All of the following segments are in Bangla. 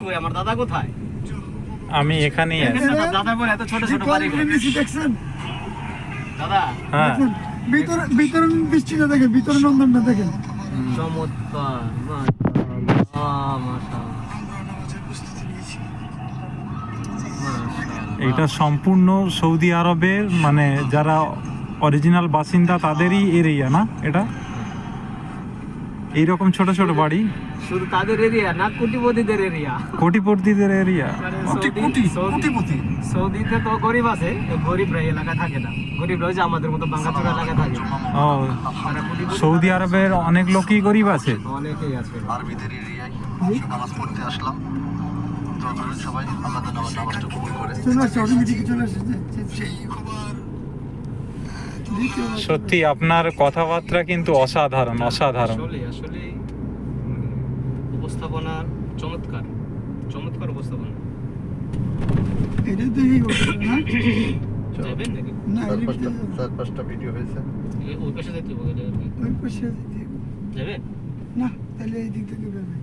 আমার দাদা কোথায়? আমি এখানেই আছি। দাদা বলে এত ছোট ছোট বাড়ি দেখছেন দাদা? হ্যাঁ, ভিতরে বৃষ্টিটা দেখে, ভিতরে নন্দনটা দেখে। চমৎকার, মাশাআল্লাহ, মাশাআল্লাহ। এটা সম্পূর্ণ সৌদি আরবের মানে যারা অরিজিনাল বাসিন্দা তাদেরই এরিয়া না এটা? এইরকম ছোট ছোট বাড়ি শুধু তাদের এরিয়া না, কোটিপতিদের এরিয়া। কোটিপতিদের এরিয়া। সৌদিতে তো গরিব আছে, গরিবরা এলাকা থাকে না। গরিবরা ওই যে আমাদের মতো ভাঙাচোরা এলাকা থাকে। ও, তারা কোটিপতি সৌদি আরবের অনেক লোকই গরিব আছে। অনেকেই আছে। আরবিদের এরিয়ায় নামাজ পড়তে আসলাম। সবাই আল্লাহর নামাজটা কবুল করে। চলে আসছে, অটোমেটিক চলে আসছে। সেই খবর সত্যি আপনার কথাবার্তা কিন্তু অসাধারণ, অসাধারণ। আসলে উপস্থাপনা চমৎকার, চমৎকার উপস্থাপনা। এটা তো এই হোটেল না? যাবেন নাকি? না, এর ভিতরে চার পাঁচটা ভিডিও হয়েছে। ওই পাশে যেতে হবে। ওই পাশে যেতে- যাবেন? না, তাহলে এই দিক থেকে বেরোবে।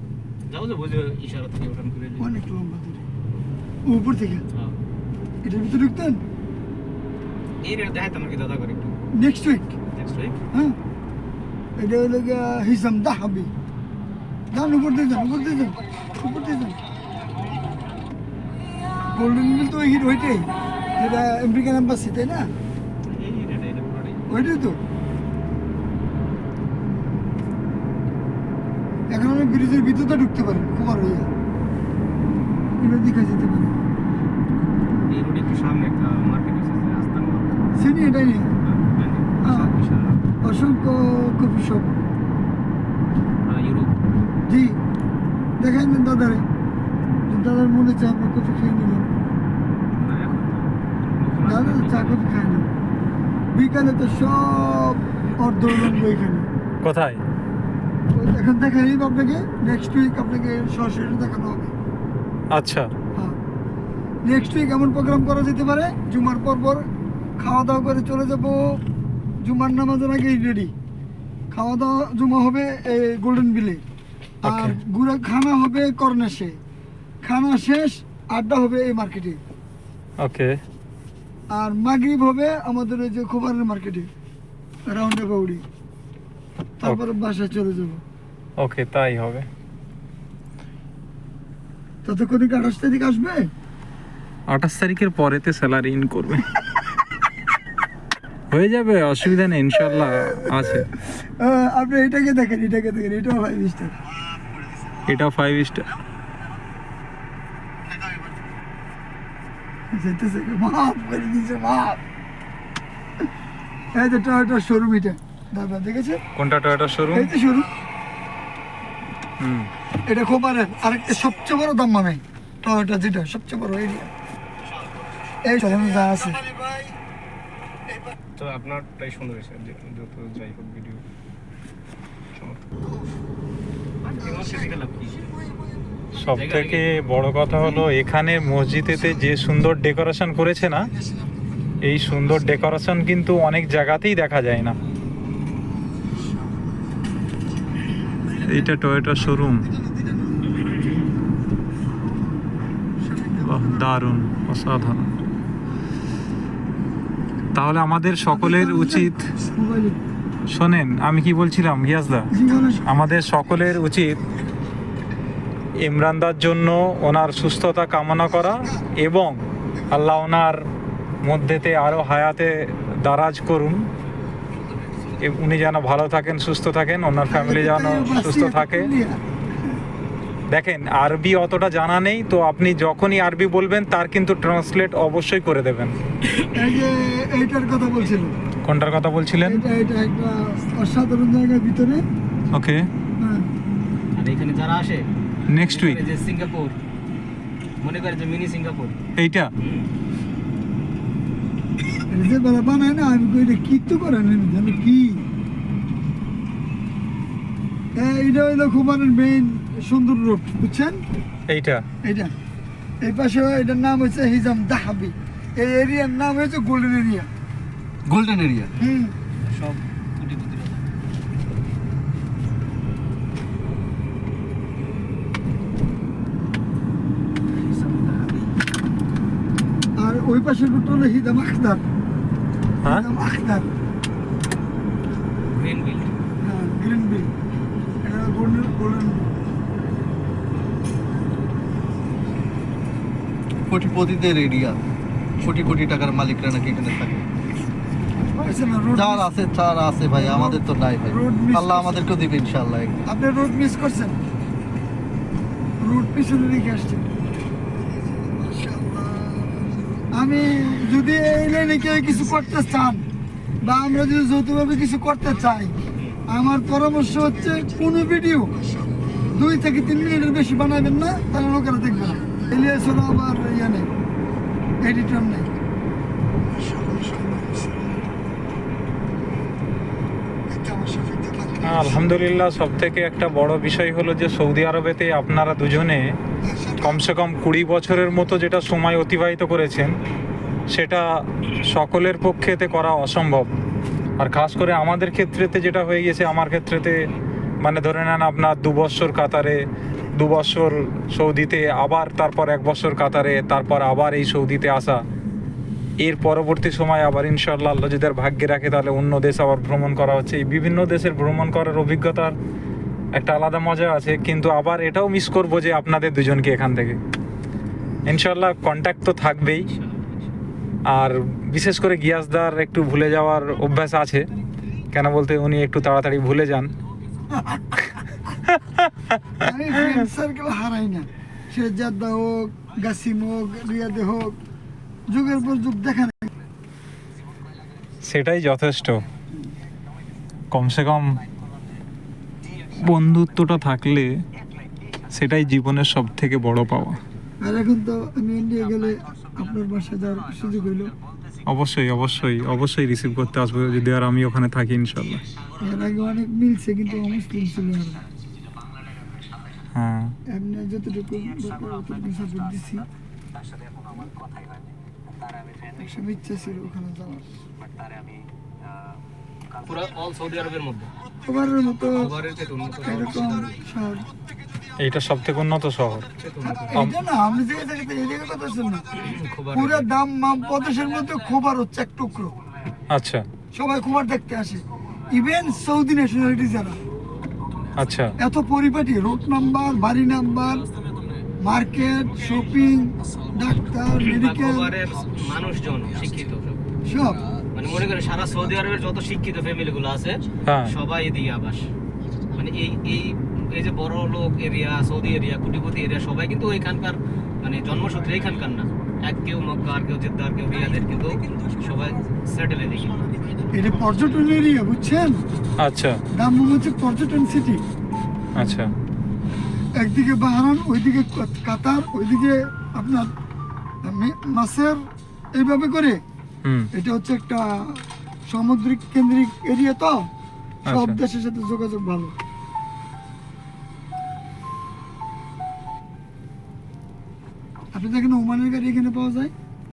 যাও যে বুঝে ইশারা থেকে ওখান করে দিই। অনেক লম্বা দূরে। উপর থেকে হ্যাঁ। এটার ভিতরে ঢুকতেন এই রেট দেখাইতাম আর কি দাদা করে একটু। Next week. Next week. হ্যাঁ, এটা হলো গিয়া হিসাম দাহাবি। যান উপর দিয়ে যান, উপর দিয়ে যান, উপর দিয়ে যান। গোল্ডেন মিল তো ওইটাই, যেটা আমেরিকান এম্বাসি, তাই না? এই রেট এটা পুরোটাই। ওইটাই তো। এখন আমি ব্রিজের ভিতরটা ঢুকতে পারি, কুমার হইয়া এবার দিকে যেতে পারি। এই রোডে একটু সামনে একটা মার্কেট আছে, রাস্তার মার্কেট। চিনি এটাই নেই। অসংখ্য কফি শপ। ইউরোপ। জি, দেখাই দেন দাদারে, দাদার মনে চায় আমরা কফি খেয়ে নিলাম। দাদা চা কফি খায় না, বিকালে তো সব অর্ধ উলঙ্গ এখানে। কোথায়? এখন দেখাই আপনাকে, নেক্সট উইক আপনাকে সরাসরি দেখানো হবে। আচ্ছা, হ্যাঁ, নেক্সট উইক এমন প্রোগ্রাম করা যেতে পারে, জুমার পর খাওয়া দাওয়া করে চলে যাব। জুমার নামাজের আগেই রেডি, খাওয়া দাওয়া জুমা হবে এই গোল্ডেন বিলে, আর Okay. গুড়া খানা হবে কর্নেশে, খানা শেষ আড্ডা হবে এই মার্কেটে, ওকে। আর মাগরিব হবে আমাদের ওই যে খোবারের মার্কেটে রাউন্ডে বাউড়ি, তারপরে বাসায় চলে যাব। ওকে, তাই হবে। ততক্ষণে কি 28 তারিখ আসবে? 28 তারিখের পরেতে স্যালারি ইন করবে। হয়ে যাবে, অসুবিধা নেই, ইনশাল্লাহ আছে। আপনি এটাকে দেখেন, এটাকে দেখেন, এটাও 5 স্টার। এটা 5 স্টার। যেতেছে, মাফ করে দিয়েছে, মাফ। এই যে টয়োটা শোরুম, এটা দাদা দেখেছেন? কোনটা টয়োটা শোরুম? এই যে শোরুম, হুম, এটা খোপারের আরেকটা সবচেয়ে বড় দাম মানে টয়োটা, যেটা সবচেয়ে বড় এরিয়া এই শোরুমে যা আছে। তো আপনারটাই সুন্দর হয়েছে, যত যাই হোক ভিডিও সব থেকে বড় কথা হলো এখানে মসজিদেতে যে সুন্দর ডেকোরেশন করেছে না, এই সুন্দর ডেকোরেশন কিন্তু অনেক জায়গাতেই দেখা যায় না। এইটা টয়োটা শোরুম, বাহ, দারুণ, অসাধারণ। তাহলে আমাদের সকলের উচিত, মোবাইলে শোনেন আমি কি বলছিলাম গিয়াসদা, জীবনে আমাদের সকলের উচিত ইমরানদার জন্য ওনার সুস্থতা কামনা করা এবং আল্লাহ ওনার মধ্যেতে আরও হায়াতে দারাজ করুন, উনি যেন ভালো থাকেন, সুস্থ থাকেন, ওনার ফ্যামিলি যেন সুস্থ থাকে। দেখেন আরবি অতটা জানা নেই, তো আপনি যখনই আরবি বলবেন তার কিন্তু ট্রান্সলেট অবশ্যই করে দেবেন। এই যে এইটার কথা বলছিলাম, কোনটার কথা বলছিলেন? এটা একটা অসাধারণ জায়গার ভিতরে। ওকে, হ্যাঁ, আর এখানে যারা আসে নেক্সট উইক যে সিঙ্গাপুর মনে করে যে মিনি সিঙ্গাপুর, এইটা এটা যে বেলা বানায় না, আমি কই এটা কি তো করে না জানো কি। এইটা হইলো খুমানের মেইন সুন্দর রোড, বুঝছেন? এইটা এটা এই পাশে এটার নাম হচ্ছে হিজাম দাহাবি, এই এরিয়ার নাম হচ্ছে গোল্ডেন এরিয়া। Golden area. সব কোটিপতিরা। ওই পাশের রুট হলো হিদাম আখতার। হ্যাঁ হিদাম আখতার, গ্রিন বিল। হ্যাঁ, গ্রিন বিল। এটা গোল্ডেন বিল। কোটিপতিদের এরিয়া, কোটি কোটি টাকার মালিকরা নাকি এখানে থাকে। পাইছে না রোড? যার আছে তার আছে ভাই, আমাদের তো নাই ভাই। রোড মিস আল্লাহ করছে। আমাদেরকেও দিবে ইনশাআল্লাহ। আপনি রোড মিস করছেন, রোড পিছনে রেখে আসছেন। আমি যদি এই লাইনে কেউ কিছু করতে চান বা আমরা যদি যৌথভাবে কিছু করতে চাই, আমার পরামর্শ হচ্ছে কোনো ভিডিও 2 থেকে 3 মিনিটের বেশি বানাবেন না, তাহলে লোকেরা দেখবে না। এলিয়াস হলো আবার ইয়ে নেই, এডিটর নেই। আলহামদুলিল্লাহ, সব থেকে একটা বড় বিষয় হলো যে সৌদি আরবেতে আপনারা দুজনে কমসে কম 20 বছরের মতো যেটা সময় অতিবাহিত করেছেন, সেটা সকলের পক্ষেতে করা অসম্ভব। আর খাস করে আমাদের ক্ষেত্রেতে যেটা হয়ে গেছে, আমার ক্ষেত্রেতে মানে ধরে নেন আপনার 2 বছর কাতারে, 2 বছর সৌদিতে, আবার তারপর 1 বছর কাতারে, তারপর আবার এই সৌদিতে আসা। এর পরবর্তী সময় আবার ইনশাআল্লাহ আল্লাহ যদি আর ভাগ্যে রাখে তাহলে অন্য দেশ আবার ভ্রমণ করা হচ্ছে। এই বিভিন্ন দেশের ভ্রমণ করার অভিজ্ঞতার একটা আলাদা মজা আছে, কিন্তু আবার এটাও মিস করব যে আপনাদের দুজনকে এখান থেকে। ইনশাআল্লাহ কন্ট্যাক্ট তো থাকবেই। আর বিশেষ করে গিয়াসদার একটু ভুলে যাওয়ার অভ্যাস আছে, কেন বলতে উনি একটু তাড়াতাড়ি ভুলে যান। আমি ফ্রেন্ড সার্কেল হারাই না, সে জেদ্দা হোক, গাসিম হোক, রিয়াদে হোক, যুগের পর যুগ দেখা নেই। সেটাই যথেষ্ট। কমসে কম বন্ধুত্বটা থাকলে সেটাই জীবনের সব থেকে বড় পাওয়া। আর এখন তো আমি ইন্ডিয়া গেলে আপনার বাসায় যাওয়ার সুযোগ হইল। অবশ্যই অবশ্যই অবশ্যই রিসিভ করতে আসবো যদি আর আমি ওখানে থাকি ইনশাল্লাহ। এর আগে অনেক মিলছে, কিন্তু অমুসলিম ছিল আর হ্যাঁ, এমনি যতটুকু দরকার অতটুকু সাপোর্ট দিছি। একটা ইচ্ছা ছিল ওখানে যাওয়ার। পুরো অল সৌদি আরবের মধ্যে খবরের মতো খবরের চেয়ে উন্নত এরকম শহর। এইটা সব থেকে উন্নত শহর। এটা না, আমি যে জায়গাতে এই জায়গার কথা শুন না, খবর পুরো দাম মাম প্রদেশের মধ্যে খবর হচ্ছে এক টুকরো। আচ্ছা সবাই খবর দেখতে আসে, ইভেন সৌদি ন্যাশনালিটি যারা। আচ্ছা, এত পরিপাটি, রোড নাম্বার, বাড়ি number, market, shopping, doctor, medical, খবরের মানুষজন শিক্ষিত সব। সব। মানে মনে করেন সারা সৌদি আরবের যত শিক্ষিত ফ্যামিলি গুলো আছে হ্যাঁ সবাই এদিকে আবাস। মানে এই এই এই যে বড় লোক এরিয়া, সৌদি এরিয়া, কোটিপতি এরিয়া, সবাই কিন্তু ওইখানকার মানে জন্মসূত্রে এখানকার না। এক কেউ মক্কা, আর কেউ জেদ্দা, আর কেউ রিয়াদের, কিন্তু সবাই সেটেল এদিকে। এটা পর্যটন এরিয়া, বুঝছেন? আচ্ছা দাম্মাম হচ্ছে পর্যটন সিটি। আচ্ছা, একদিকে বাহারান, ওইদিকে কাতার, ওইদিকে আপনার মাসের, এইভাবে করে। হুম, এটা হচ্ছে একটা সামুদ্রিক কেন্দ্রিক এরিয়া, তো সব আচ্ছা। দেশের সাথে যোগাযোগ ভালো। আপনি দেখেন ওমানের গাড়ি এখানে পাওয়া যায়।